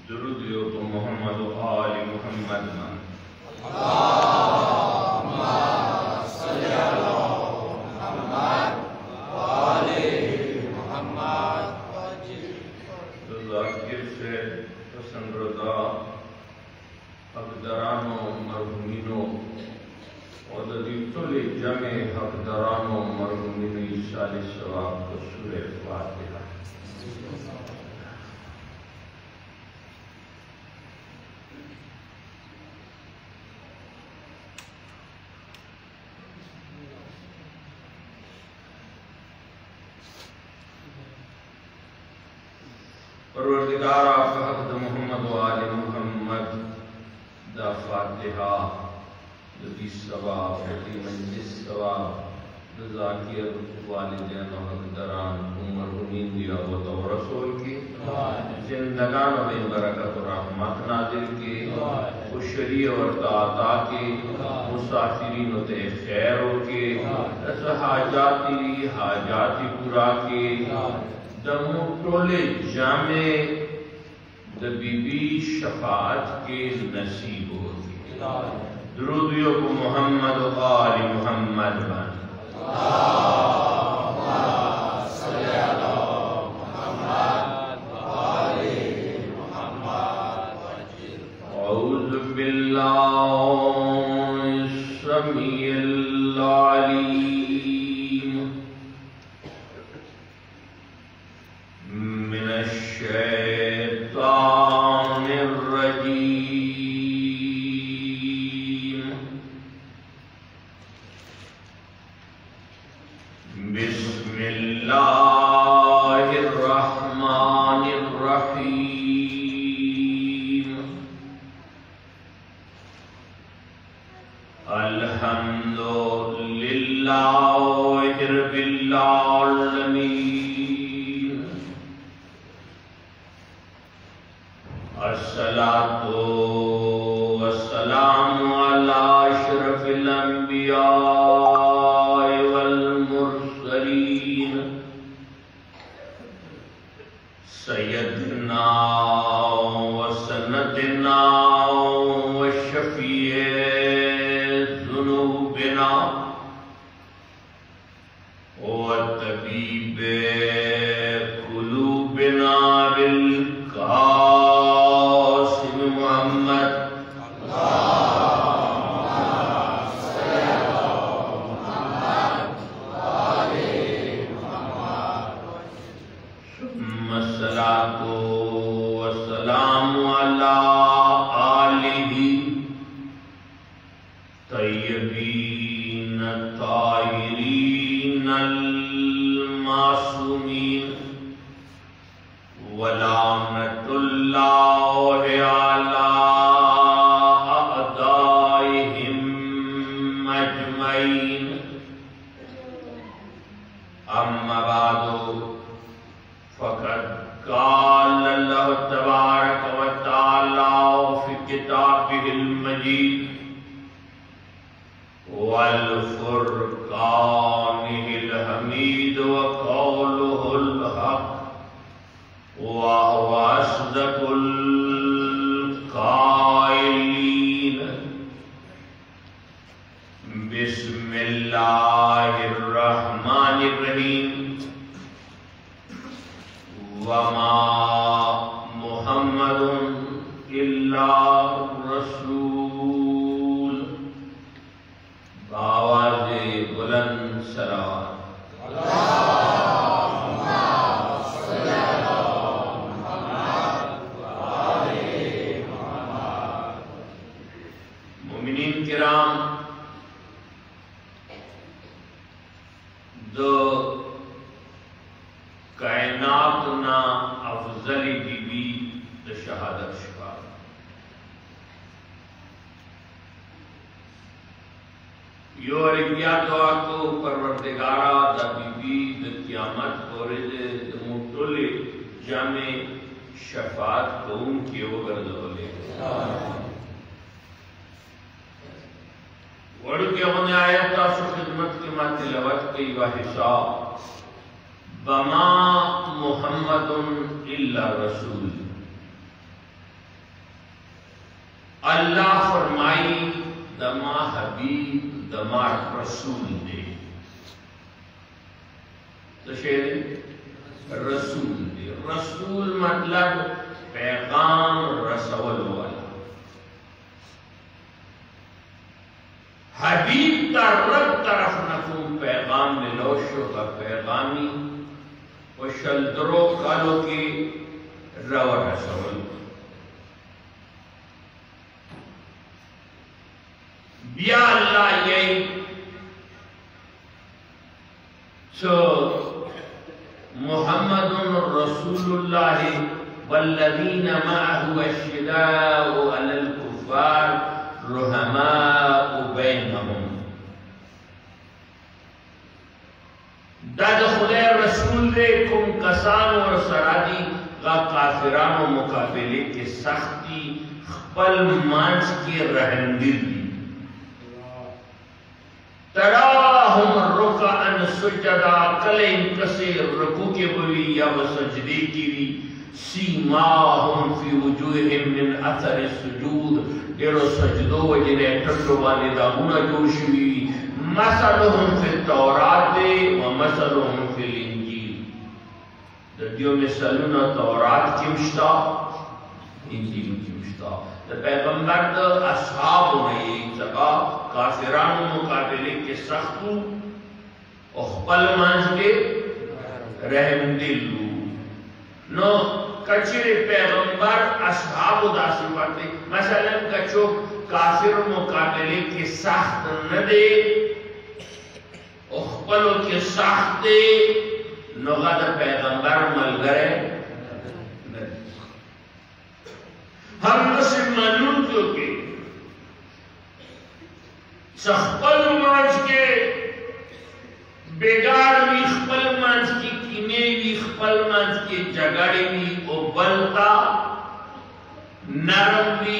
दुरूद यो मोहम्मद व आले मोहम्मद मन ज़ाकिर से पसंद रज़ा हक़दारानो मरहुमीनो और दीतुल जमे हक़दारानो मरहुमीनो ईसाले सवाब को सूरे फातिहा। परवरदिगार आपका हक़ मोहम्मद व आले मोहम्मद दा फातिहा दी सवाब दी मंजिस सवाब द ज़ाकिर वालिदैन व हक़दारान मरहुमीन दी अवत व रसूल की जिंदगान में बरकत और रहमत नाज़िल की खुशरी और ताता की मुसाफिरीन ते खैर के हाजाती पूरा के दमो टोले जामे द बीबी शफाअत के नसीब होगी। दुरूद यो को मोहम्मद व आले मोहम्मद बन औज़ु बिल्लाहि समीइल अलीम मिनश शैतानिर रजीम। बिस्मिल्लाहिर रहमानिर रहीम। अल्हम्दुलिल्लाहि रब्बिल आलमीन। अस्सलातु वस्सलामु अला अशरफिल अंबिया वल मुरसलीन सय्यदना व सनदना व शफीए ज़ुनूबिना व तबीबे क़ुलूबिना बिल अल्लाह फरमाई दमा हबीब दमा रसूल दे, तो शेर रसूल दे। रसूल मतलब पैगाम रसवल वाला। हबीब का रब तरफ नफूम पैगाम मिलोशो का पैगामी वो शल्दरो कालो की रव रसवल बिया अल्लाह यही सो मुहम्मदुन रसूलुल्लाह वल्लज़ीन मअहु अश्शिद्दाउ अलल कुफ़ार रुहमाउ बैनहुम। दद खुदे रसूल दे कुम कसान और सरादी का काफिरानो मुकाबले के सख्ती खपल मांस के रहमदिल तराहुम रुकअन सुजदा कले इनकसे रुकू के बवी या सजदे की सीमाहुम फी वजूहिहिम मिन अथर सुजूद डेरो सजदो वजने टट्टो वाले दागुना जोशी मसलुहुम फिल तौरात व मसलुहुम फिल इंजील। ददियो में सलूना तौरात किमश्ता इंजील किमश्ता। तो पैगंबर द असहाब में एक जगह काफिरान मुकाबले के सख्तू और खपल मांस के रहमदिलू नो कचरे पैगंबर असहाब उदासी पाते मसलन कचो काफिर मुकाबले के सख्त न दे और खपलों के सख्त दे नगद पैगंबर मलगरे हम से मालूम जो के सखपल मांस के बेगार भी खपल मांस की कीने भी खपल मांस के जगाड़े भी उबलता नरम भी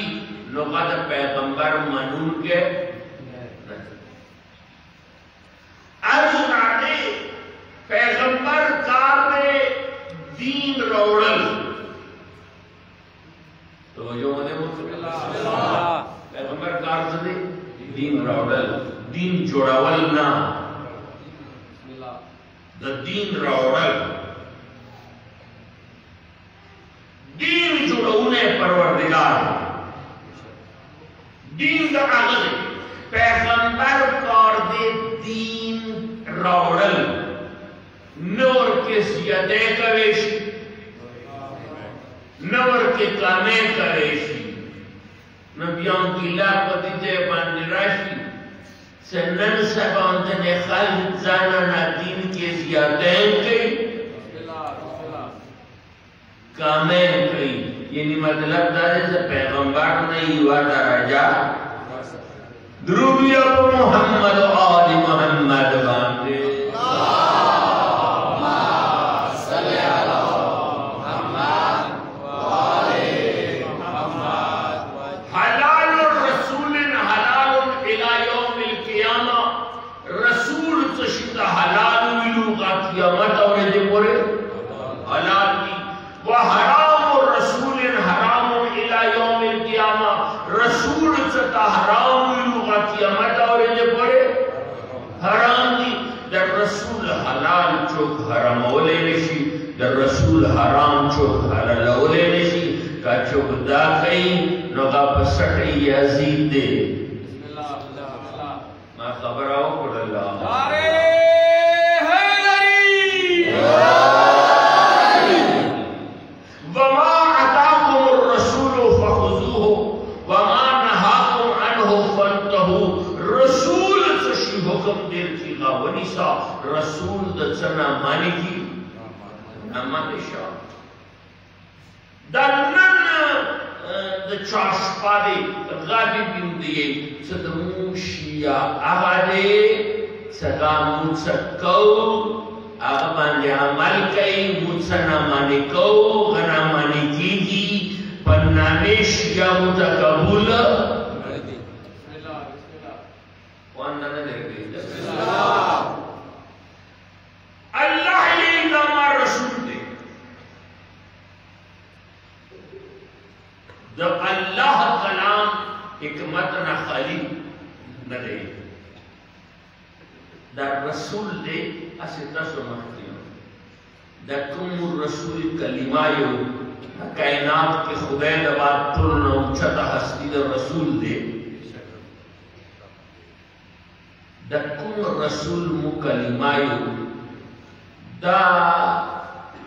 नगद पैगंबर मनून के अर्जुनाने पैगंबर कार में दीन रौड़ल तो जो पैगंबर कार से दीन रौड़ल दीन जोड़ावल ना द दीन रौड़ल दीन जुड़ौने परवरदिगार दीन का आगल पैगंबर कार दे दीन रौड़ल नूर के सियते करेश नवर के कामे करेशी नबियों की लापती जे बांधराशी सन्नन सबंत ने खालिद जाना ना दीन के जियादें कई कामे कई यानी मतलब दारे से पैगंबर नहीं हुआ दराजा द्रुबिया मोहम्मद और मोहम्मद बांधे रसूल हराम चुक हरलौले नशी का चुक दा कई नगा पसटे यजीद दे मैं खबर आओ कुड़ल्ला अरे हैदरी वमा अताकुम रसूल फखुजुहु वमा नहाकुम अन्हु फंतहु। रसूल तशी हुक्म देर की गावनिसा रसूल दचना मानी की Amanisha. Dannan the Chashpadi, Rabi Bindi, Sadamushia, Ahade, Sadamutsako, Abanya Malkai, Mutsanamaniko, Ganamanikigi, Pananesh Yamutakabula. One another. Allah ye nama Rasul de. जब अल्लाह कलाम حکمت نہ خالی نہ دے دا رسول دے اسی تاسو مخکینو دا کم رسول کلمایو کائنات کے خدای دا بات تلنا اچھتا ہستی دا رسول دے دا کم رسول مکلمایو دا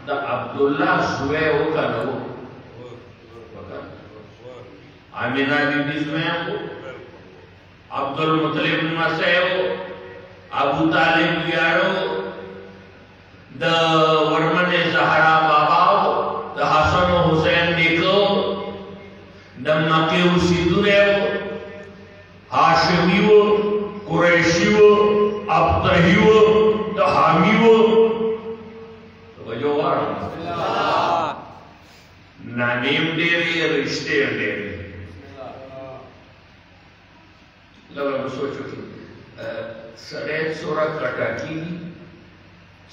عبداللہ زوے وکانو آمینہ بی بی زوے ہو عبدالمطلب مسئے ہو ابو طالب یارو دا ورمن زہرا بابا ہو دا حسن و حسین نکو دا مکی و سیدورے ہو حاشمی و قریشی و ابتہی و دا حامی و توجہ وارو نانیم دیری رشتے دیری لگا سوچو کہ سڑے سورا کٹا کی گی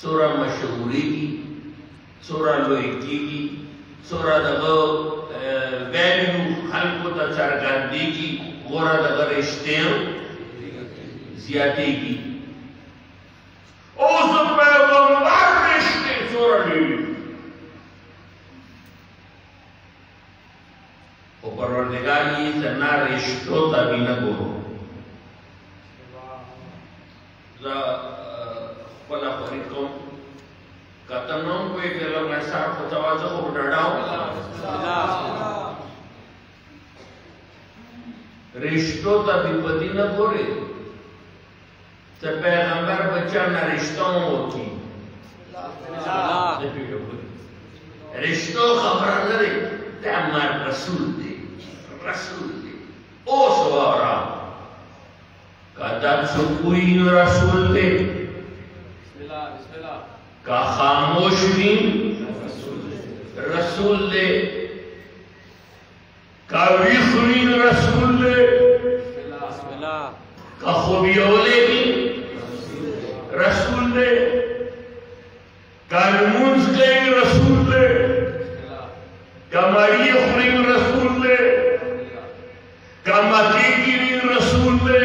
سورا مشہوری کی سورا لوئی کی گی سورا دغا ویلیو خلقو تا سرگردی کی غورا دغا رشتیں زیادی کی اوز پیغمبر رشتے سورا لیوی او پروردگاری زنا رشتو تا بھی نگو خپلا خوریکم کتنوں کوئی کہ اگر میں سار خطوازہ کو ڈڑاؤں رشتوں تا بھی پتی نہ بورے تا پیغمبر بچہ نہ رشتوں ہوتی رشتوں خبرہ نہ دے تا ہمار رسول دے او سوارا قدر سکوین رسول دے کا خاموش دین رسول دے کا ویخوین رسول دے کا خوبیولے دین رسول دے کا نمونز دین رسول دے کا مری خورین رسول دے کا مکی کی رسول دے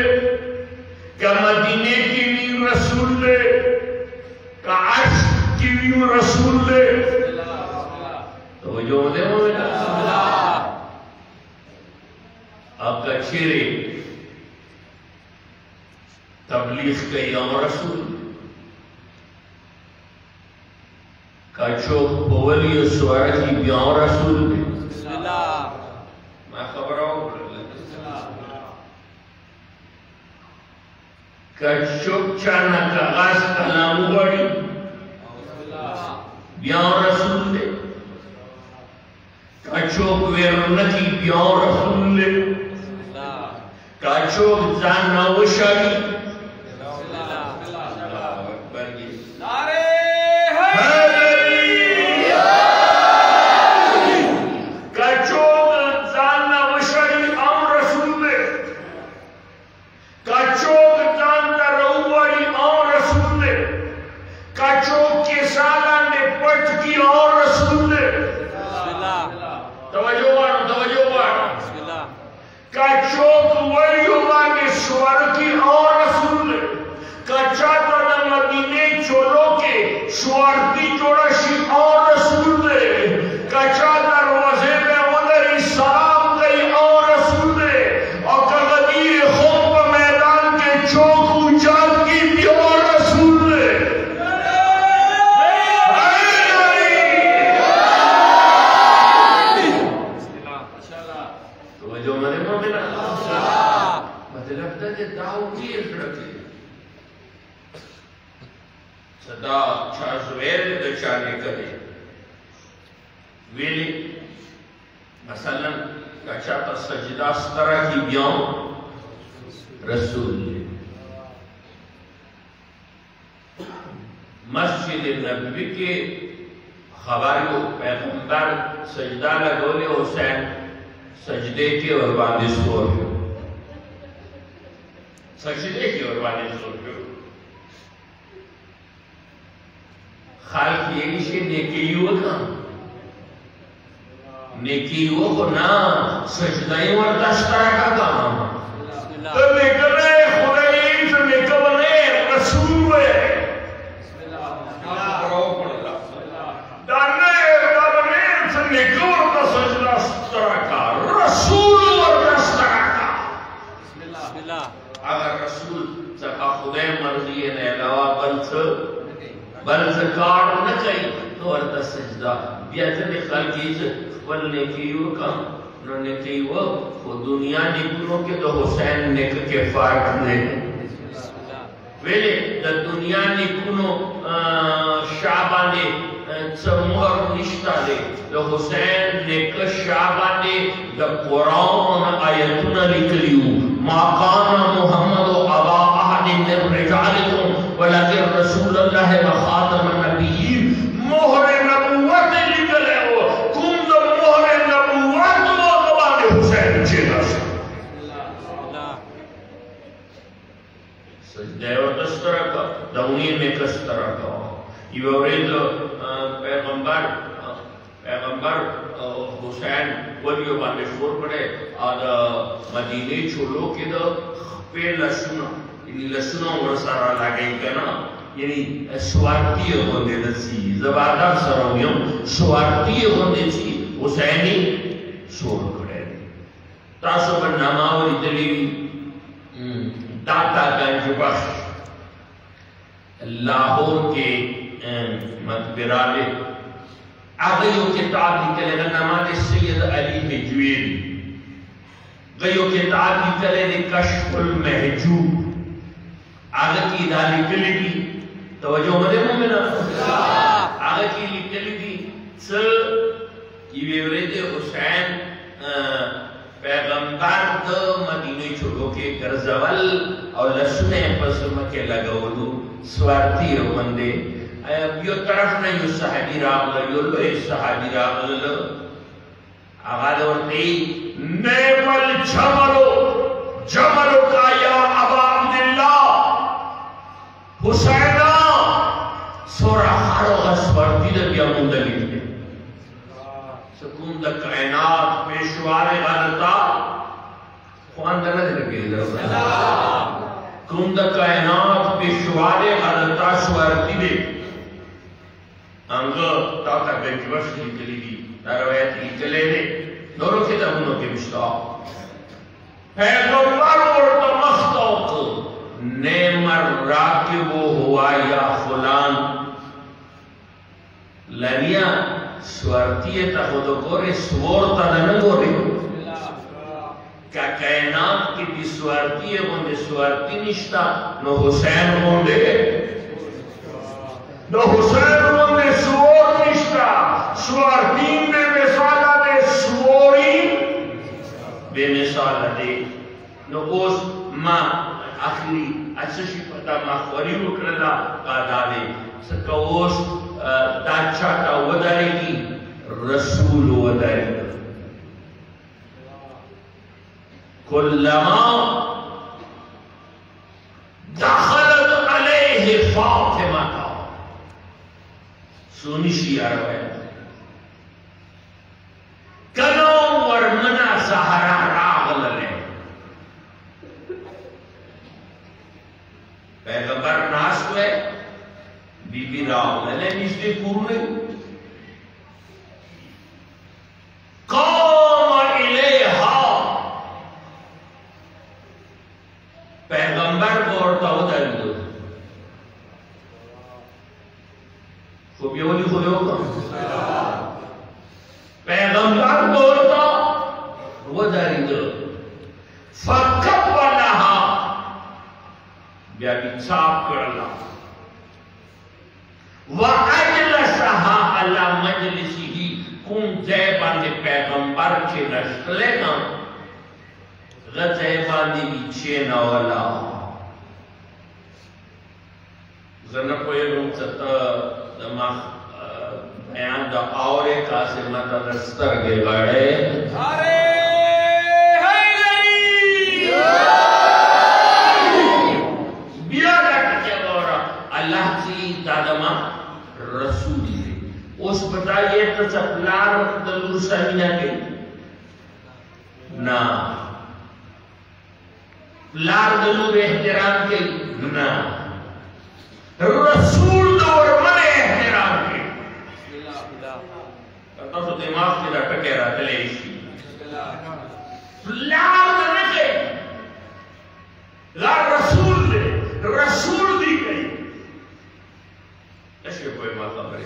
کا مدینے کی بھی رسول دے کا عشق کی بھی رسول دے توجہ دے مولا اب کچھرے تبلیغ کا یوم رسول کچھوک پولی سوارا کی بیان رسول دے میں خبر آؤں کچھوک چانا کاغاز کلام گوڑی بیان رسول دے کچھوک ویرنکی بیان رسول دے کچھوک زانا وشاری مسجد نبوی کے خبریو پیغمبر سجدہ لگولے حسین سجدے کے اور باندے سور ہو سجدے کے اور باندے سور ہو خالق یہی سے نیکی ہوتا नेकी वो को ना सजदाई और दस्तरा का काम तो निकले खुदाई से निकलने रसूल है दाने दाने से निकल तो सजना दस्तरा का रसूल और दस्तरा का अगर रसूल जका खुदाई मर्जी है ने अलावा बल से कार न कहीं तो अर्थ सजदा बियातने खलकी से ने की वो काम उन्होंने की वो दुनिया निकुलों के तो हुसैन ने के फारक ने वेले द दुनिया निकुलों शाबाने समूह निष्ठा दे द हुसैन ने के शाबाने द कुरान आयतुना निकलियो माकाना मुहम्मद अबा अहद मिन रिजालिकुम वलाकिन रसूलुल्लाह व खातमुन नबिय्यीन मोहर नबुवत निकले हो तुम द मोहर नबुवत वो गवाने हुसैन जेलस सजदे और दस्तरा का दौनी में कस्तरा का ये वरीद पैगंबर हुसैन वलियो बाने शोर पड़े और मदीने छोलो के दो पे लसुना इन लसुना और सारा लागे क्या ना यानी स्वार्थी होने दसी जबादार सरोगियों स्वार्थी होने सी हुसैनी शोर करे तासब नामावली दली दाता गंज बख्श लाहौर के मतबिराले आगयो किताब निकलेगा नमाज सैयद अली हिजवेरी गयो किताब निकले कश्फुल महजूब आगे की दाली कलेगी तवज्जो मदे मोमिना आगे की लिखलेगी स इवेरेदे हुसैन पैगंबर द मदीने छोड़ो के गरजवल और लसने पसम के लगावलू स्वार्थी बंदे यो तरफ न यो सहाबी रागल यो लो सहाबी रागल आगाद और ते नेमल जमलो का या अबा अब्दुल्लाह हुसैना सोरा हारो अस्वर्ती द बिया मुंदली ने सुकून द कायनात पेशवारे गलता खुआन दना लगे अल्लाह कुंद कायनात पेशवारे गलता स्वार्थी दे अंग ताता बेजवश निकलेगी रवायत निकले ने दोनों किताबों के मिश्रा पैगंबर और तमख्तौक नेमर राकिबो हुआ या फुलान लनिया स्वार्थी खुद कोरे स्वरता न गोरे क्या कायनात की विस्वार्थी होंगे स्वार्थी निष्ठा नो हुसैन होंगे नो हुसैन होंगे स्वोर निष्ठा स्वार्थी में मिसाला दे स्वोरी बेमिसाला दे नो उस माँ आखिरी अच्छी पता माँ खरी उकरला कादाले सकोस दाचा का वदारेगी रसूल वदारेगी कुल्लमा दखलत अलैहि फातिमा का सुनिशी अरवैत कनो वर्मना सहारा रागल ले पैगंबर नाश हुए बीबी रागल ले निश्चित पूर्ण पैगंबर बोलता होता है तो खुबियोली खुदे होगा पैगंबर बोलता वो जारी तो फकत वाला हा ब्यापी छाप करना वअजलसहा अला मजलिसिही कुम जैबाने पैगंबर के नस्ले ना गज़ैबानी बीचे नवला ज़ना कोई रूम चता दमा बयान दा औरे का से मता दस्तर के गड़े अरे बिया कट के बोरा अल्लाह की दादमा रसूल उस बताइए तो चपलार दलू सामिना के ना लार दलूर एहतराम के ना रसूल और मने एहतराम के तो दिमाग से रट के रहा चले इसी लार दने के लार रसूल दी गई ऐसे कोई माता बड़ी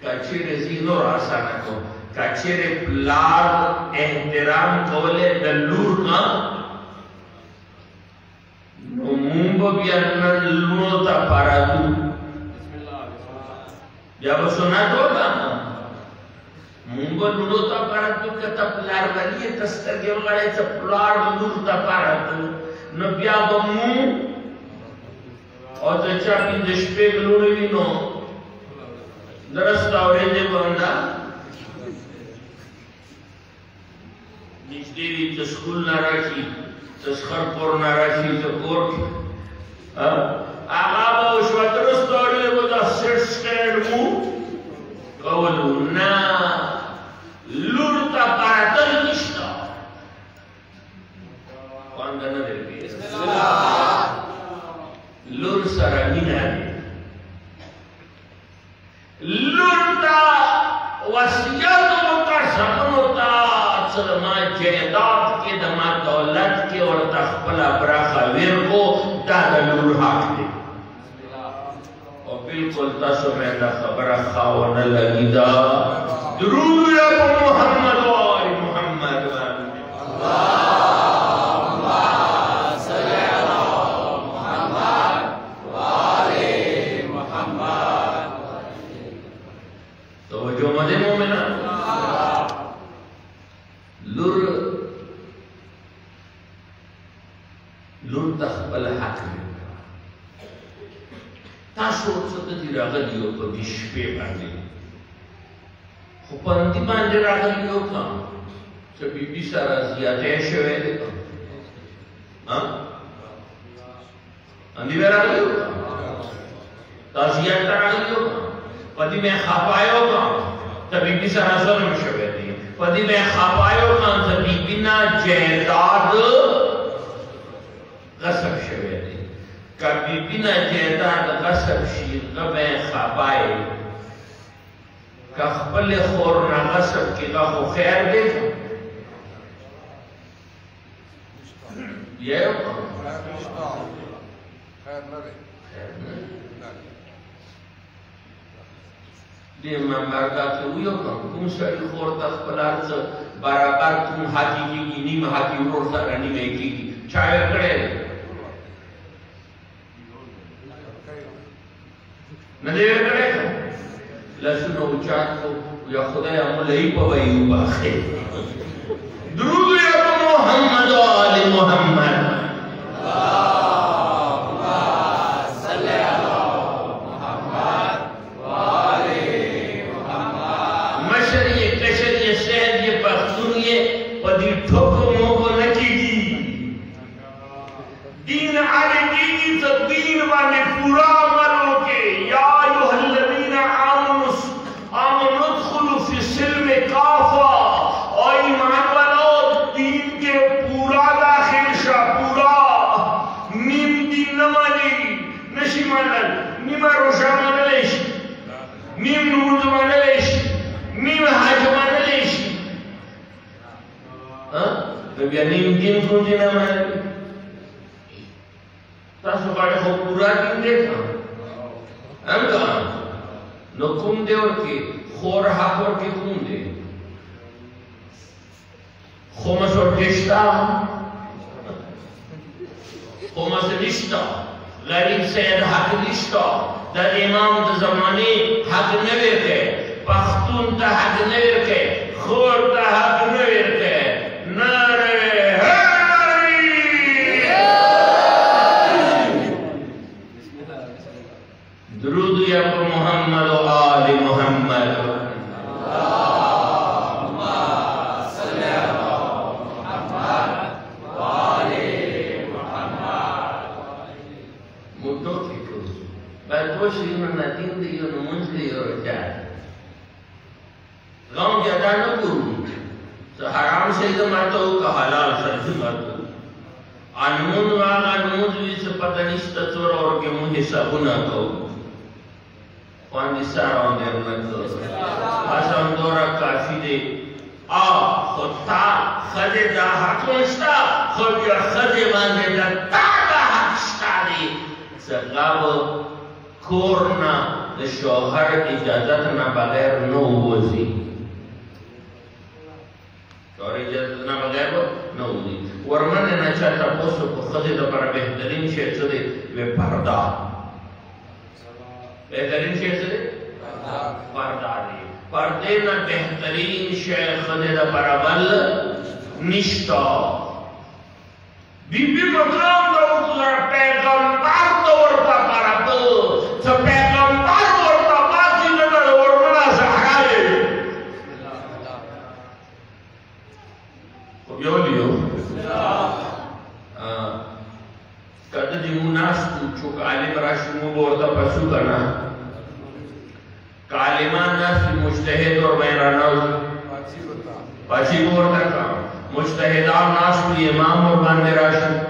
कचेरे जीनो रासा न को कचेरे लार एहतराम कोले दलूर का मुंबो बियार लूनोता पारादू जब सुना तो ना मुंबो लूनोता पारादू कता प्लार वाली तस्तर के वगैरह चप्लार लूनोता पारादू न बिया बमू और जच्चा पिन जश्पे लूनवी नो दरस्ता औरेंजे बंदा निचदेवी तो स्कूल ना रखी तस्खर por narrativ de corpo agaba os outros história vou dar ser mu qawluna lurta para todo isto quando na derbi lur saramina lurta wasiyat mutasabunta Salma जायदाद के दमा दौलत के और तखपला बराखा वीर को दादलूर हाक दे और बिल्कुल तस्में दा खबर खावन लगी दा दुरूद या मोहम्मद व आले मोहम्मद अल्लाहुम्मा सल्ली अला मोहम्मद व आले मोहम्मद तो जो मदे मोमिना लुर तखबल हक तासो सतती रागलियो तो विश्वे बांधे खुपंती बांधे रागलियो का तो बीबी सारा ज़ियादे शवे दे हाँ अंधी रागलियो का ताज़ियात रागलियो का पदी में खापायो का तो बीबी सारा ज़ल्म शवे दे पदी में खापायो का तो बीबी ना जायदाद गसब शवे दे कभी बिना जायदाद गसब शी गबे खापाए कखबल खोर ना गसब की गखो खैर दे ये दे मंबरका के उयो तुम सरी खोर तखबलार से बराबर तुम हाथी की नीम हाथी उरोर सा रनी में की छाया करे नदेर करे लसुनो उचाट को या खुदा या मुलई पवई बाखे दुरूद या मोहम्मद व आले मोहम्मद अल्लाहुम्मा सल्ली अला मोहम्मद व आले मोहम्मद मशरिये कशरिये शहरिये पख्तूनिये पदी ठोको मोको नकीगी दीन आले कीगी तो दीन वाले पूरा वालों के या युहल्लज़ीना आमनु उदखुलू फी सिल्म काफा और ईमान वालों दीन के पूरा दाखिल शा पूरा नीम दीन नमानी नशी मानल नीमा रोशा मानलेश नीम नूर मानलेश नीम हाज मानलेश हाँ तो क्या नीम दीन कौन सी ना मानल तासु काटे हो पूरा दिन देखा अंगा नकुम दे और के खोर हाकोर के कुम दे खोमस और केश्ता खोमस लिस्टा गरीब सैद हक लिस्टा द इमाम द जमाने हक नवेर के पख्तून द हक नवेर के खोर द हक नवेर के नारे दुरूद या मोहम्मद व आले मोहम्मद अल्लाहुम्मा सल्ली अला मोहम्मद व आले मोहम्मद मुद्दों की कुछ बात वो श्रीमन नदीम दियो नमुंज दियो रजा गाँव حرام سید مرتو کا حلال خرج مرتو انمون واغا نموز ویس پتنیستا چور اور کے مو حسابونا کو واندی سارا دیرنکو حسن دورا کافی دے خودتا خده دا حق نشتا خود یا خده بانده دا تا حق شتا دی سقاب کورنا دا شوهر اجازتنا بغیر نو وزی شوهر اجازتنا بغیر نو وزی ورمن نچا تا پوسو کو خده دا پر بہترین شیئر سدے وی پردا بہترین شیئر سدے پردا دی پردے نہ بہترین شیخ خدے دا برابل نشتا بی بی مقام دا اتلا پیغمبر دا ورطا پرابل سا پیغمبر ورطا باقی نگر ورمنا زہرائے خب یو لیو کد دی مناستو چوک عالم راشمو بورتا پسو کنا کالمان ناس مجتہد اور بیرانوز پاچی بورتا کا مجتہدان ناس بھی امام اور باندے راشی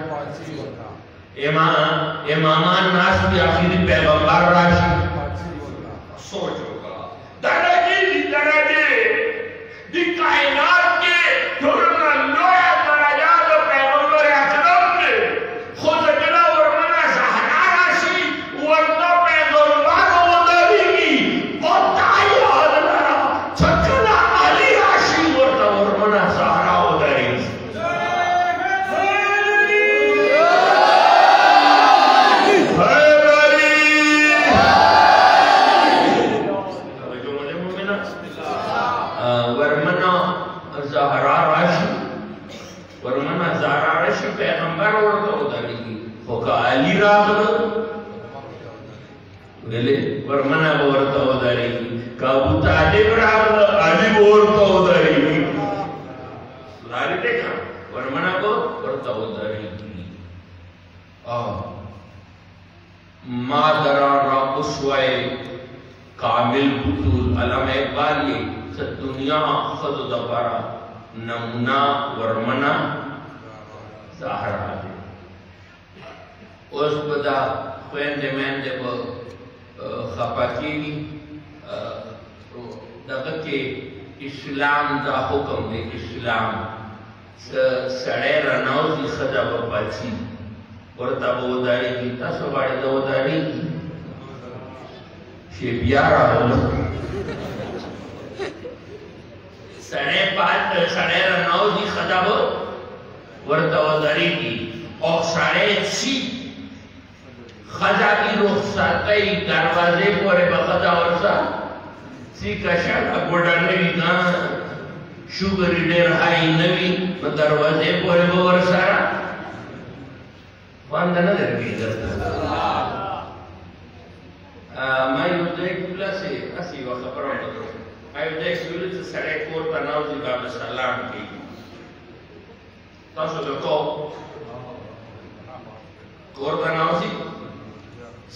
امامان ناس بھی آخری پیغمبر راشی سوچو کا درجے دی کائنات کے دھرنا لویا درجات پیغمبر اکرم نے خود اکلا ورمنا زہرا راشی ورنہ پیغمبر ورمنا بورتا ہو داری کابو طالب راغل علی بورتا ہو داری لاری دیکھا ورمنا بورتا ہو داری مادران را قشوائے کامل بطول علم اقبالی سا دنیا خود دبارا نمنا ورمنا زہرا دے اس بدا خویندے میندے با خپاکیگی دغه کې اسلام دا حکم دی اسلام سړی رانوځي ښځه به پاڅي ورته به ودارېږي تاسو غواړئ د ودارېږي چې بیا راغله سړی رانوځي ښځه به ورته ودارېږي او سړی څي خدا کی رخصتی دروازے پورے بخدا ورسا سی کشا گوڑا نوی کان شوگر ڈیر ہائی نوی دروازے پورے بورسا فاندہ نظر کی درتا ما یو دیکھ بلا سے اسی وقت پرام بدرو ما یو دیکھ بلا سے سڑے کور تناوزی باب سلام کی تاسو دکو کور تناوزی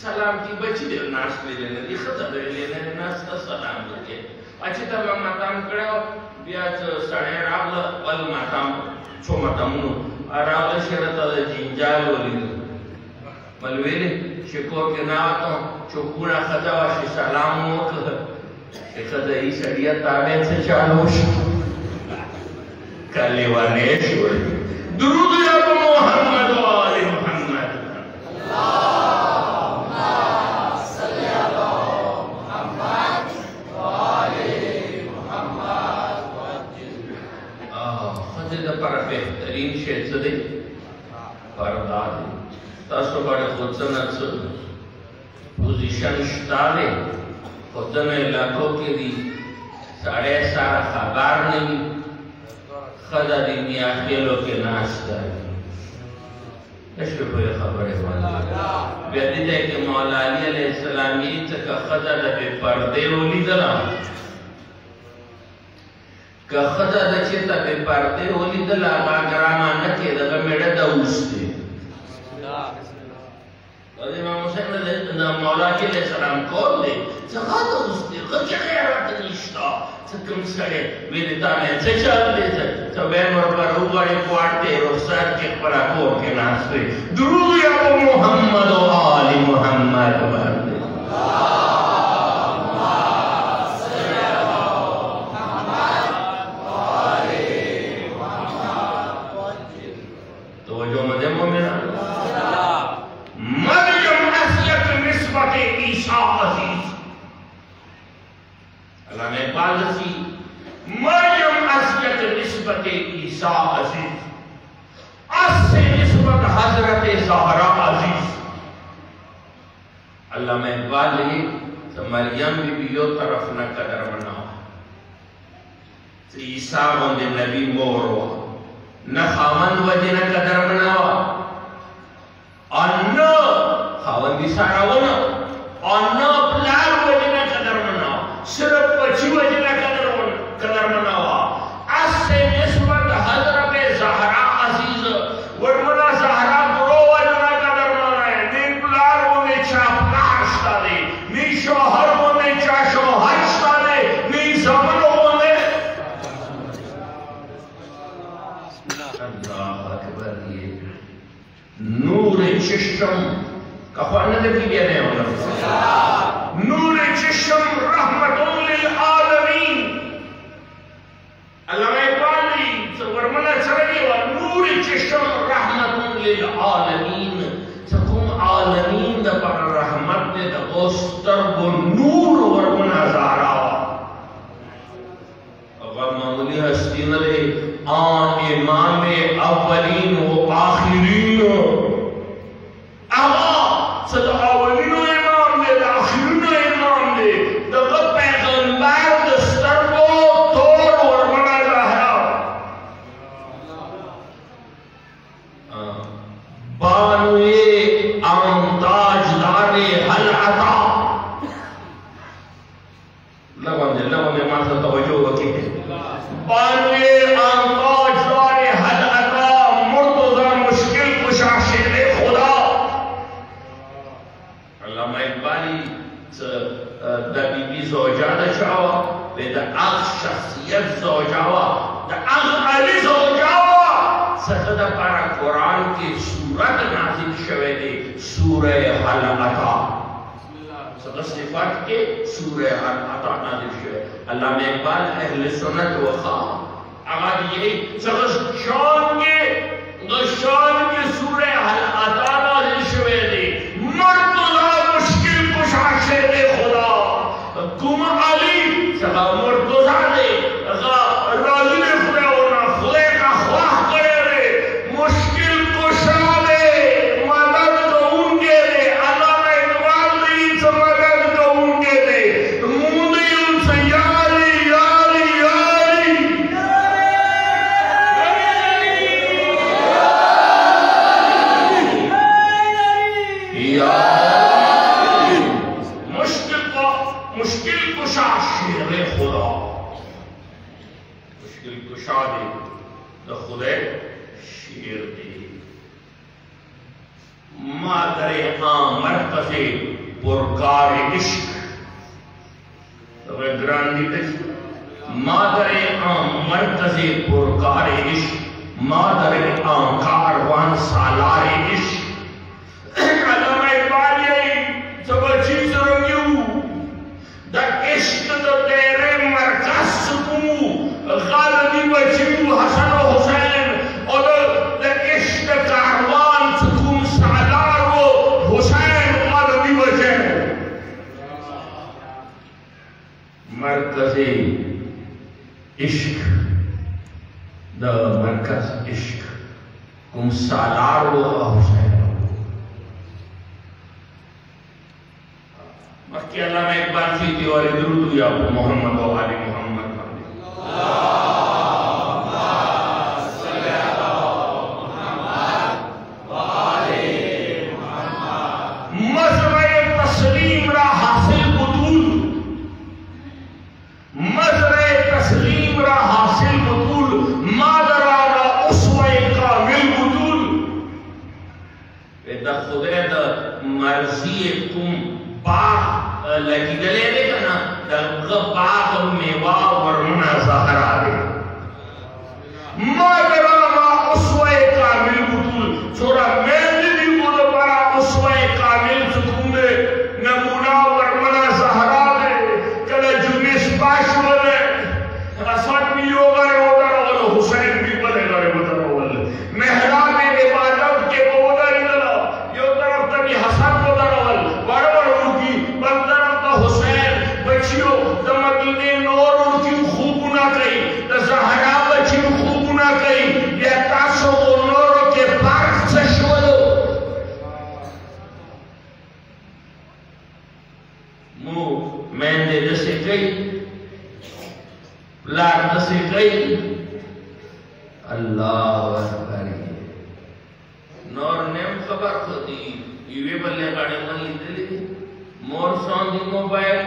سلام کی بچی دے ناس لے لینے دی خطا دے لینے ناس تا سلام لگے اچھی تا با ماتام کڑے ہو بیاچ سڑے راغل پل ماتام چھو ماتامونو راغل شرطا دے جنجال ہو لیدو ملویلے شکور کے ناواتوں چوکونا خطا واشی سلام موکل خطا ای سڑیا تابین سے چالوش کلی وانیش ہوئی درود یا محمد و آل محمد پر بہترین شیط سے دے پردہ دے تاسو بڑے خودسن سے پوزیشن شتا دے خودسن علاقوں کے دی ساڑے سارا خبار نہیں خدا دی میاں کھیلوں کے ناشتہ ہے نشکر کوئی خبر ہے والا بیدی دے کہ مولا علی علیہ السلامی تکا خدا دا بے پردے ہولی دلا که خدا دا چیتا بے پردے ہولی دل آقا گراما نکے دا میڑا دا اوستے امام حسین مولا علیہ السلام کول دے چخا دا اوستے خچ خیرات نشتا چکم سڑے ویلی تانے چچال دے چا بین اور پر اوپر کوارتے رخصت کے پراکور کے ناستے درود یا محمد و آل محمد ورد توجہ مدے مومنہ مریم اسیت نسبت عیسیٰ عزیز اللہ نے پالسی مریم اسیت نسبت عیسیٰ عزیز اس سے نسبت حضرت زہرا عزیز اللہ میں پالی تو مریم بھی یو طرف نہ قدر مناو عیسیٰ ہوندے نبی مورو نہ خاون وجہ نہ قدر مناو اور نہ خاون دی سارا ہونا اور نہ پلار وجہ نہ قدر مناو صرف پچی وجہ نہ قدر مناوا اس سے نسبت حضرت زہرا عزیز ورمنا زہرا برو وجہ نہ قدر منایا نی پلار ہونے چاہ پلار شتا دے نی شوہر ہونے چاہ شوہر شتا دے نی زمن ہونے اللہ اکبر یہ نور چشم کفانا لکی گئے ہونا نور چشم رحمت للعالمین اللہ اقبالی ورمنا چرگی و نور چشم رحمت للعالمین تکم عالمین دا پر رحمت دے دا گوسترب نور ورمنا زارا اگر معمولی ہستی نلے آن امام اولین و آخرین آغا صدا اولین و امام دے دا آخرین و امام دے دا غد پیغمبر دستربو طور ورمنا زہرا بانوے آمتاج دارے حل عطا لگوان دے مارسا توجہ وکی ہے بانوے آمتاج دارے حل عطا مرتضی مشکل کشا شیر خدا علامہ اقبالی دا بی بی زوجہ دا شاوا دا اغ شخصیت زوجاوا دا اغ علی زوجاوا سخدہ پارا قرآن کی سورت نازل شوے دے سورہ حل عطا سخدہ صفات کے سورہ حل عطا نازل شوے اللہ میں اقبال اہل سنت و خواب اگر یہ سخدہ شان کے سورہ حل عطا نازل شوے دے مرتضی مشکل کشا شیر خدا کم علی سخدہ مرتضی دے راضی خدا ہونا خدا کا خواہ کرے دے مشکل کشا دے مدد کو ان کے دے علامہ اقبال دے سے مدد کو ان کے دے موندی ان سے یاری یاری یاری یاری مشکل کشا شیر خدا مشکل کشا دے دا خدا شیر دے مادر عام مرکز پرکار عشق تو میں گران دی کچھ مادر عام مرکز پرکار عشق مادر عام کاروان سالار عشق علامہ اقبال یہی سب چیز رنگیو دا عشق دا تیرے مرکز سکو غالبی بچیو حسن و حسین اور دا عشق کاروان سکو سالار و حسین غالبی بچین مرکز عشق دا مرکز عشق کم سالار و حسین مکی اللہ میں ایک بار سیتی اور درود یا محمد و آل محمد مزرع تسلیم را حاصل بطول مزرع تسلیم را حاصل بطول مادر را اسوہ کامل بطول دا خدا دا مرضی کم باغ لگی دلے دے کنا دا باغ میوہ ورمنا زہرا دے मादरामा उसवे कामिल बुतूल छोरा मैं भी बोल पड़ा उसवे कामिल सुकूने नमूना वरमना ज़हरा दे कल जुनिस पाश वाले असद भी होगा और हुसैन भी बनेगा मेहराब इबादत के बोदर यो तरफ तभी हसन बोदरवल बड़बड़ उनकी बल तरफ का हुसैन बच्चियों द मदीने नूर उनकी खूब ना कही द ज़हरा बच्ची खूब ना कही ये तासो नूर के पार से शोलो मु मैं दे दसे कही लार दसे कही अल्लाह अकबर नौर नेम खबर होती ये बल्ले गाड़ी में इधर मोर सौंदी मोबाइल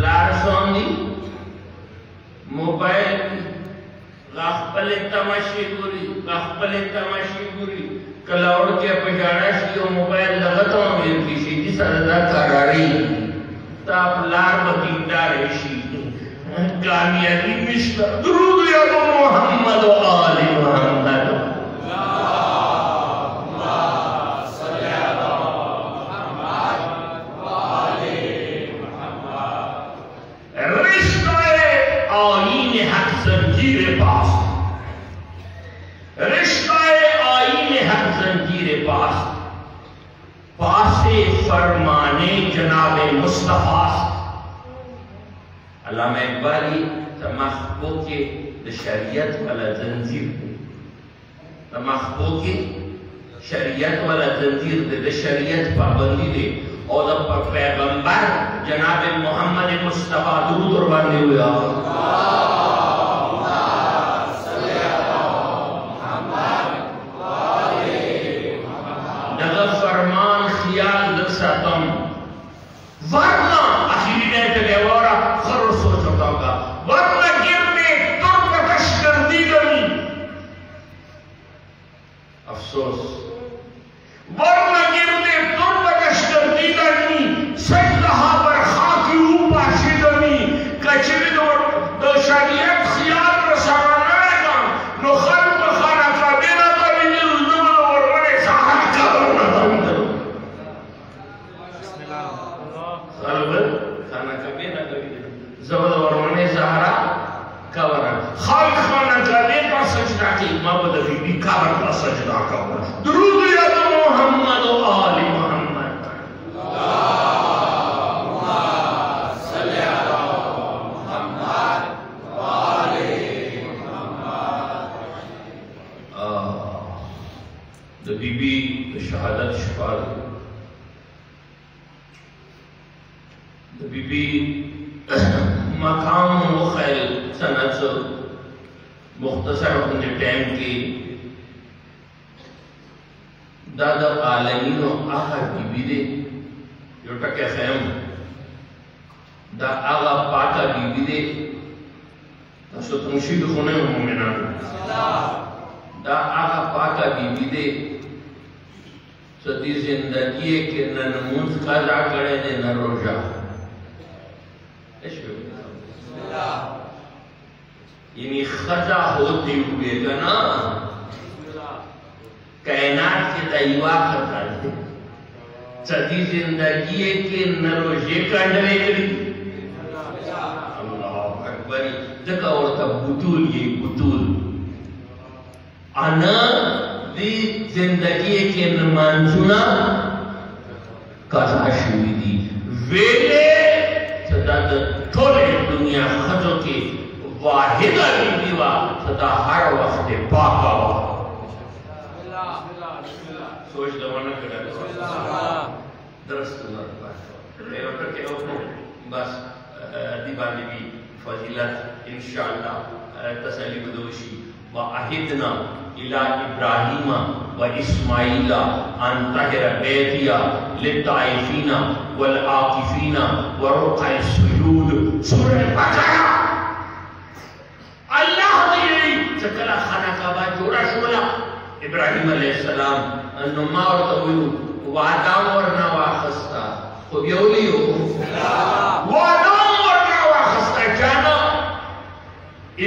लार सौंदी मोबाइल गाखपले तमाशी बुरी कलाउड के पजाड़ा शियो मोबाइल लगता हूँ मेरे किसी की सरदा करारी ताप लार बकींदा रेशी कामयाबी मिश्र दुरूद या मोहम्मद व आले मोहम्मद रिश्ता-ए आईन हक जंजीर पास पासे फरमाने जनाबे मुस्तफा अल्लामा इकबाली तमखबो के शरीयत वाला जंजीर तमखबो के शरीयत वाला जंजीर दे शरीयत पाबंदी दे और पर पैगंबर जनाबे मोहम्मद मुस्तफा दुरूद और बंदे हुए फरमान खियाल दर्शातम वरना आखिरी ने चले वारा खरो सोचता होगा वरना गिरने तुर्कश कर दी गई अफसोस वरना गिरने तुर्कश कर दी गई सजदा पर खाकी ऊपर सिदनी कचरी दो शरीयत खियाल रसाना का नो खल्क खाना का बिना कभी जुल्म और मने सहारा का खाना कभी ना कभी जबद और मने सहारा कवरा खाल खाना कभी का सजदा की मबद भी काबर का सजदा का दुरूद या मोहम्मद व आले मोहम्मद अल्लाहुम्मा सल्ली अला मुहम्मद व आले मुहम्मद द बीबी शहादत शफा बीबी मकाम मुखैल सनत मुख्तसर अपने टाइम की दादा आलमीन आखा बीबी दे जो टके खैम दा आगा पाका बीबी दे तो तमशीद खुने मोमिना दा आगा पाका बीबी दे सदी जिंदगी के न नमूज काजा करे ने न रोजा यानी खजा होते हुए ना कायनात के दैवा खजा सदी जिंदगी के न रोजे कंडले करी अल्लाह अकबर जगह और तब बुतूल ये बुतूल आना दी जिंदगी के न मानसुना कजा शुरू दी वेले सदा थोड़े दुनिया खजों के वाहिदा बीवा सदा हर वक्त पाका सोच दवाना करा दरस्त मेरा करके बस दीवानी भी फजीलत इंशाअल्लाह तसली बदोशी व अहिदना इला इब्राहीम व इस्माइल अन तहर बैतिया लिताइफीना वल आकिफीना व रुकअ सुजूद सूरह बकरा अल्लाह ने चकला खाना काबा जोड़ा शोला इब्राहिम अलैहिस्सलाम नुमा और तबू वादा और नवा खस्ता तो योलियो वादा और नवा खस्ता जाना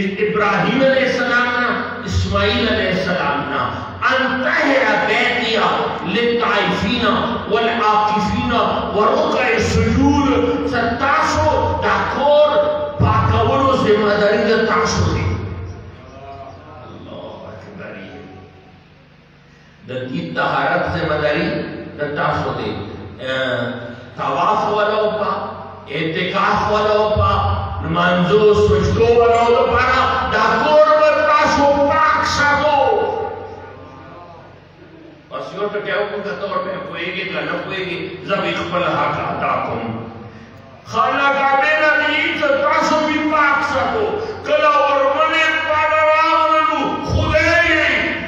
इब्राहिम अलैहिस्सलाम ना इस्माइल अलैहिस्सलाम ना अंतहरा बैतिया लिताइफीना वल आकिफीना व रुकअ सुजूद सतासो दाखोर पाकवरो जिम्मेदारी द तासो दी अल्लाह अकबर द की तहारत जिम्मेदारी द तासो दी तवाफ वाला पा एतिकाफ वाला पा नमाजो सुजदो वाला पारा दाखोर बर तासो पाक सागो और तो क्या हुकुम का तौर पे होएगी या न होएगी जब इखबल हक अता कुम खाना काबे ना नी तो तासो भी पाक सको कला और मने पारावालू खुदे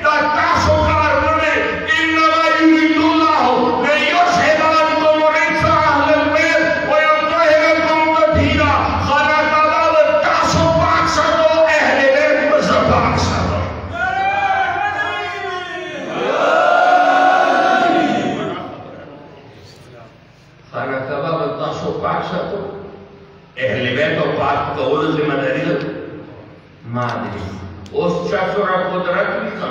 ता तासो कार मने इन्नमा युरिदुल्लाहु ने युशहिदान को मुरिसा अहलल बैत व युतहिरकुम तदहीरा खाना काबा तासो पाक सको अहले बैत को पाक सको तो अहले बैत और पाक का और जिम्मेदारी मादरी उस चौरा कुदरत भी का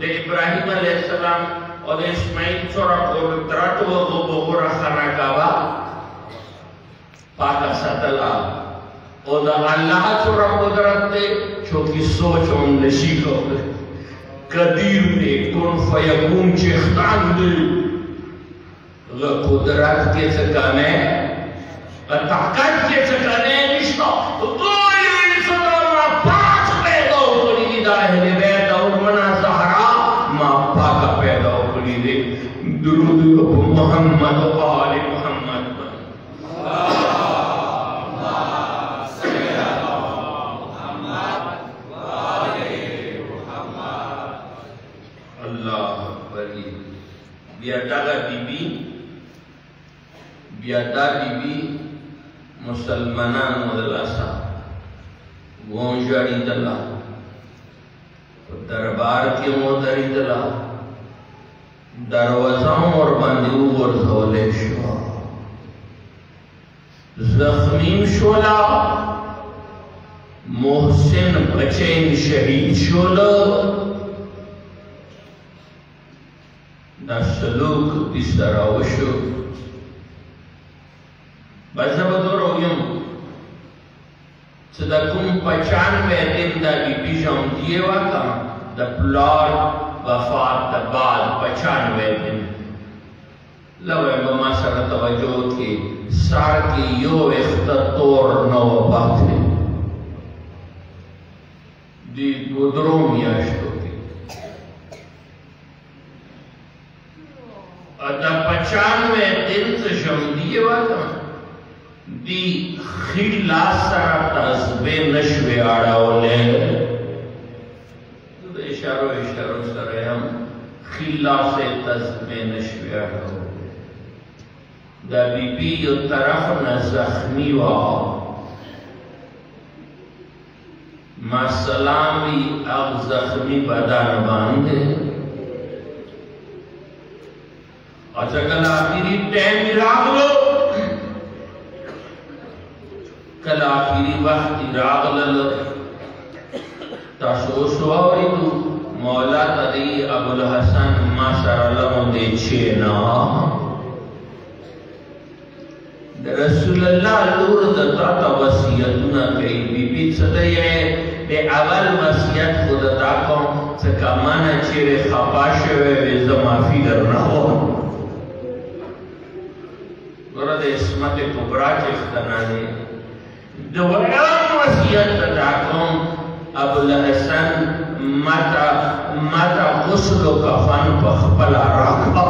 दे इब्राहिम अलैहिस्सलाम और इस्माइल चौरा कुदरत वो बोरा खाना काबा पाक सतला और अल्लाह चौरा कुदरत दे छोकी सोच और नशी को कदीर ने कुन फयकून चिख्तान दे कुदरत के सकाने ताकत के सकाने निष्ठा तो ये सदा पाक पैदा करी दा है बैत और मना सहारा मां पाक पैदा करी दे दुरूद मोहम्मद व आले मोहम्मद अल्लाह अकबर बियादा बीबी मुसलमानान मदरसा गोंजारी दला दरबार के मोदरी दला दरवाजाओं और बंदियों और धोले शो जख्मी शोला मोहसिन बचेन शहीद शोला दसलूक बिसरावशो बजबदोरोयम सदकुम 95 दिन दा बीबी जम दिएवा का द प्लॉट वफात द बाद 95 दिन लवे ममा सर तवज्जो के सार की यो इख्ततोर नौ बात है दी गुदरो मियाशो के अदा 95 दिन से जम दिएवा का दी खिला सरा तस्बे नशवे आड़ाओले इशारों इशारों सरे हम खिला से तस्बे नशवे आड़ाओले दा बीबी यो तरफ न जख्मी वा मा सलामी अब जख्मी बदन बांधे अच्छा कल आखिरी टाइम राग लो कल आखिरी वक्त रागल ताशोशवारी तू मौला तदी अबुल हसन माशाअल्लाह दे छेना रसूलुल्लाह लूर दता वसियत न कई बीबी सदये दे अवल वसियत खुद ताको सकामाना चेरे खपाशे वे माफी करना हो गुरद इस्मत कुबरा के खनाने दोबारा वसियत ताकों अबुल हसन माता गुस्ल कफन पखपला रखा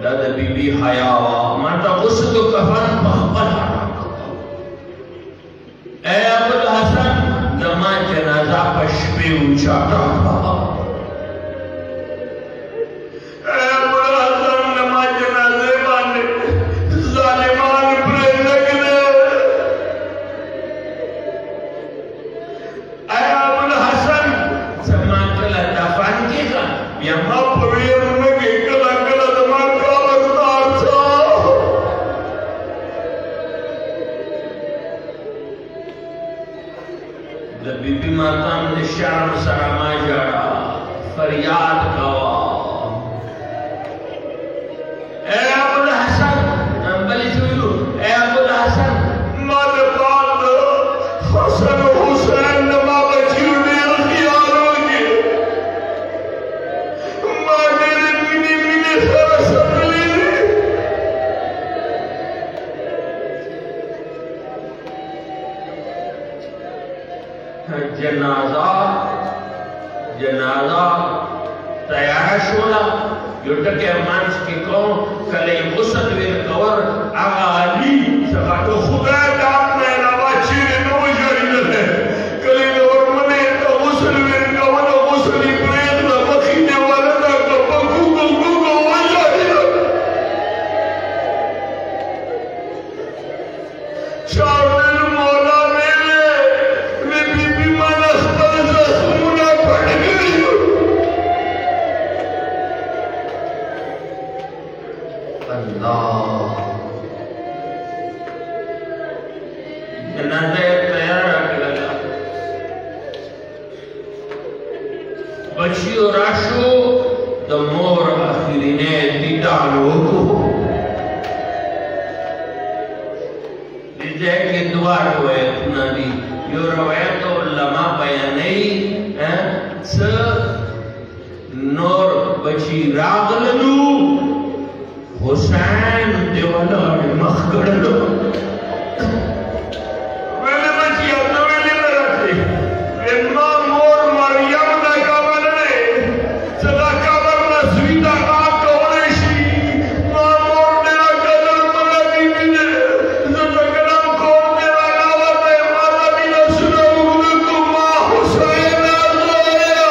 दादा बीबी हयावा माता गुस्ल कफन पखपला रखा ए अबुल हसन नमा जनाजा पशपे ऊंचा रखा बीबी माता ने शर्म शरमा जड़ा फरियाद कवा ए अबुल हसन बलि सुयु ए अबुल हसन मद बात हसन हुसैन नमा बची ने खियालोगे माने मिनी मिनी सरसली जनाजा तैयार शोला युटके मानस की कौन कले गुस्सा वीर कवर आगा अली सका तो खुदा दाम में नवा चीरे नो जरी ने कले और मने तो गुस्सा वीर कवर गुस्सा प्रेत ना मखीने वाला ना पगू गो वजारी चावल मौला मेरे बीबी मानस पर सुना पड़ गई अल्लाह जनाजा तैयार रख बची और आशो द मोर आखिरी ने दीदालो दिजे के द्वार को है अपना दी यो रवायत उलमा बयान नहीं है स नूर बची रागलू हुसैन देवाला मखगड़लो वेले बची अपना वेले में रखी इन्ना मोर मरियम ना कवर ने सदा कवर ना स्वीता का कवरेशी मां मोर मेरा कदर मरा बीबी ने सदा कदम खोल मेरा नावत है माता भी न सुनो मुझको मां हुसैन आया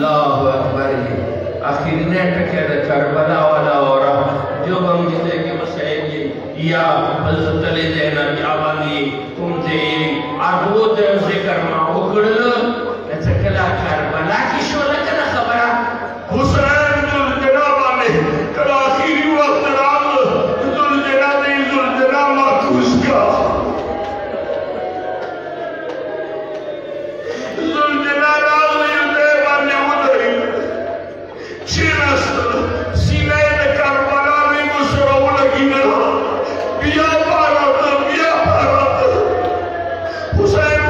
अल्लाहु अकबर आखिर ने टके करबला वाला और जो हम जिसे के मसैल या हजरत अली ज़ैनब जावानी तुम जे आगो दे जिक्र मा उकड़ल ऐसा करबला की शोला कना खबरा हुसैन जुल जनाब ने कल आखिरी वक्त राम जुल जनाब माखूस का जुल जनाब हुसैन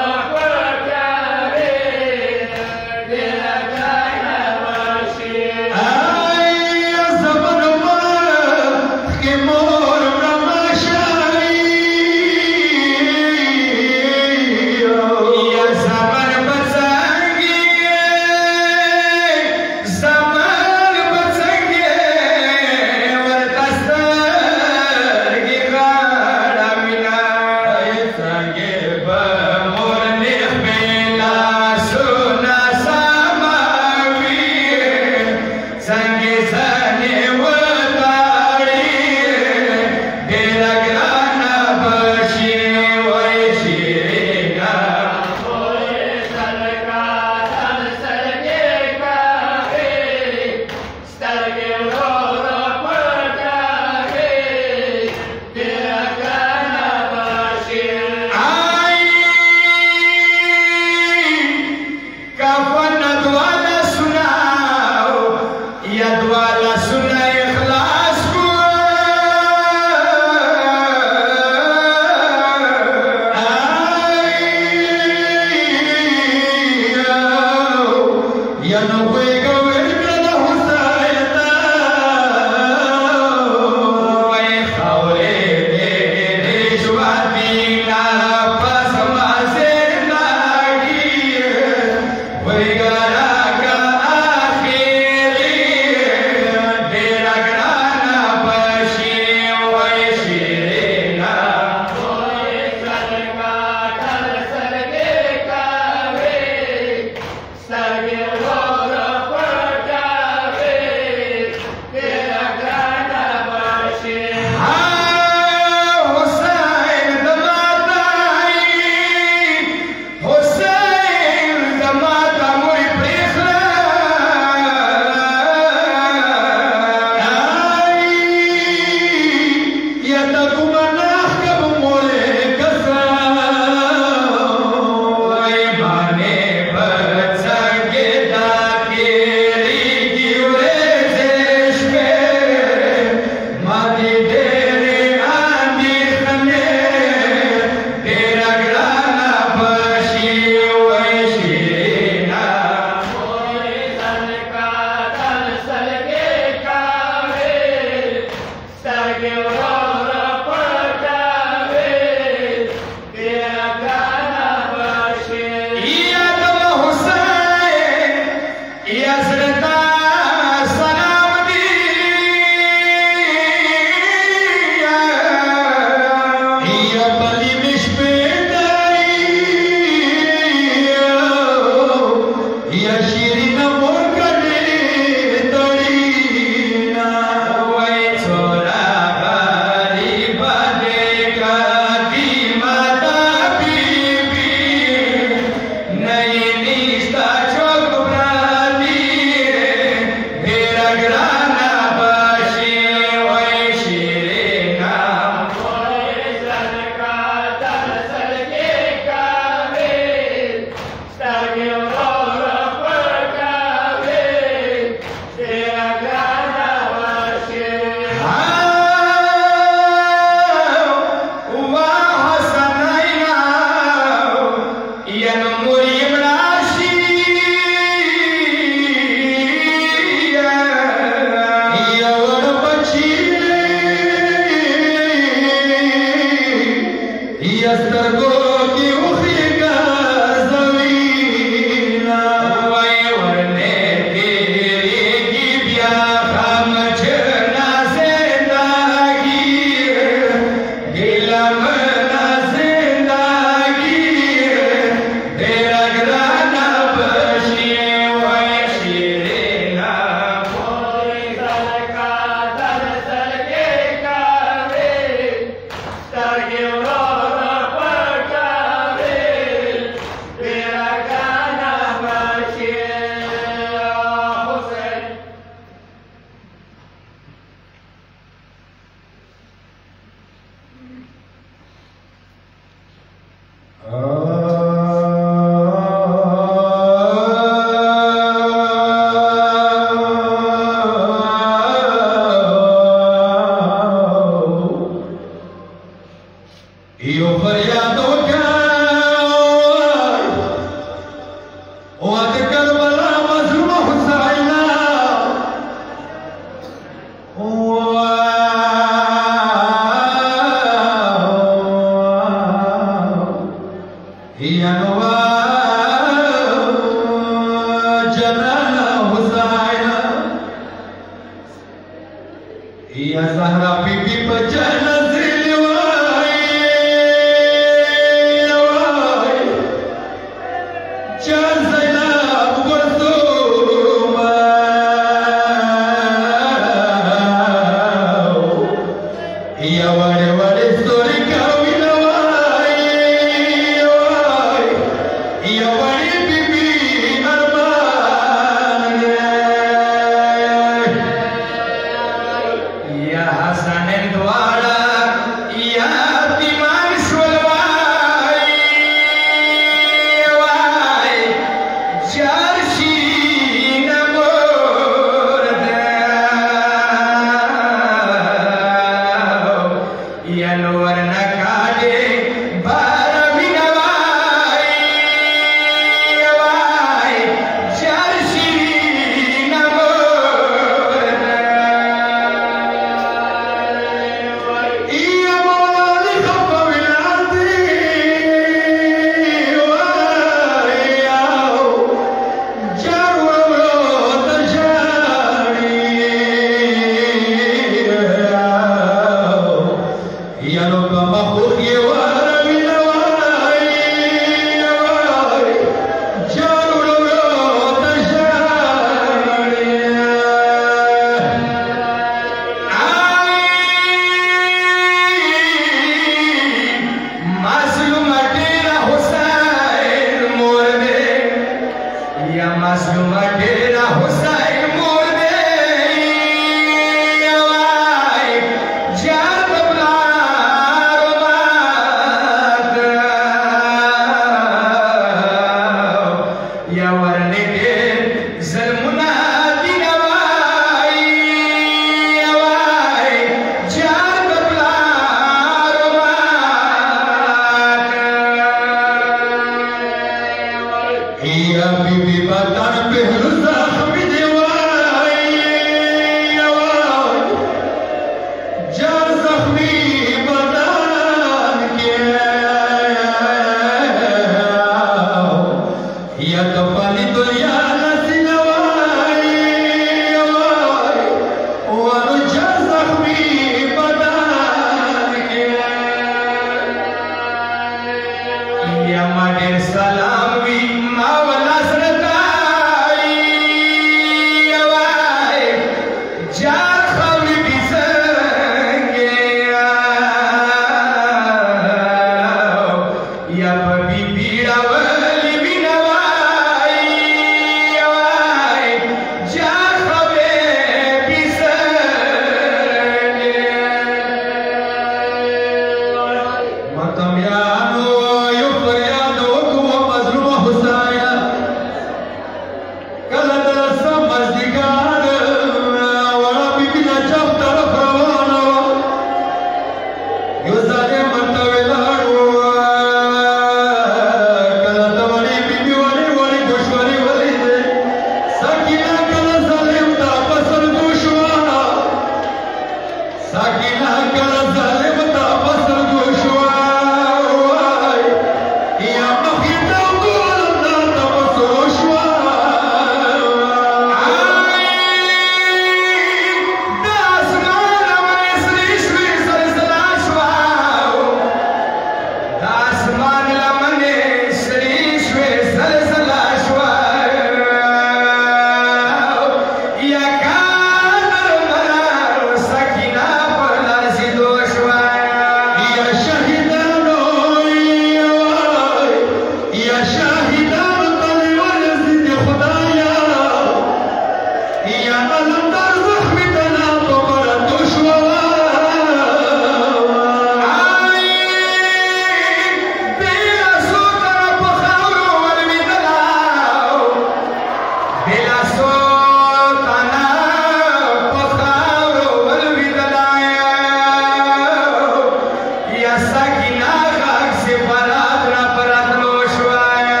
साकिना खाक से परात ना परात लोशवाया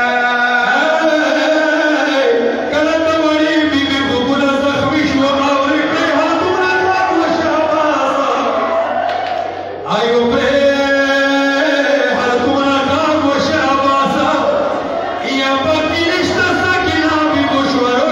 कलत वरी बीबी बुबुल जख्मी शो और के हाथुना वो शाबासा आयो पे हाथुना का वो शाबासा या बाकी रिश्ता साकिना भी बुशवारो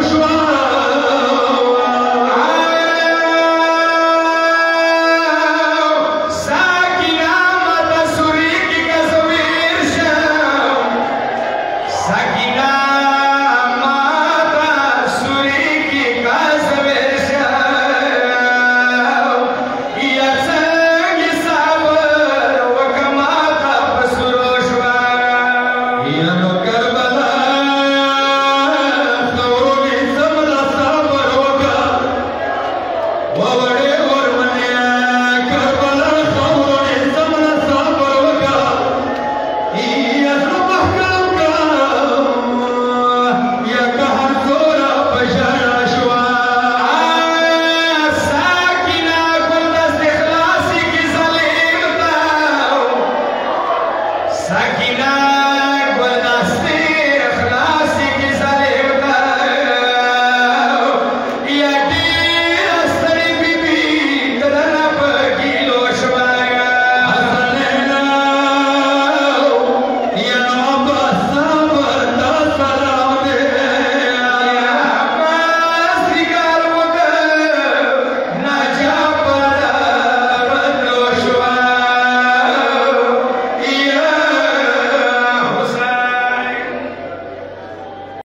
साकिना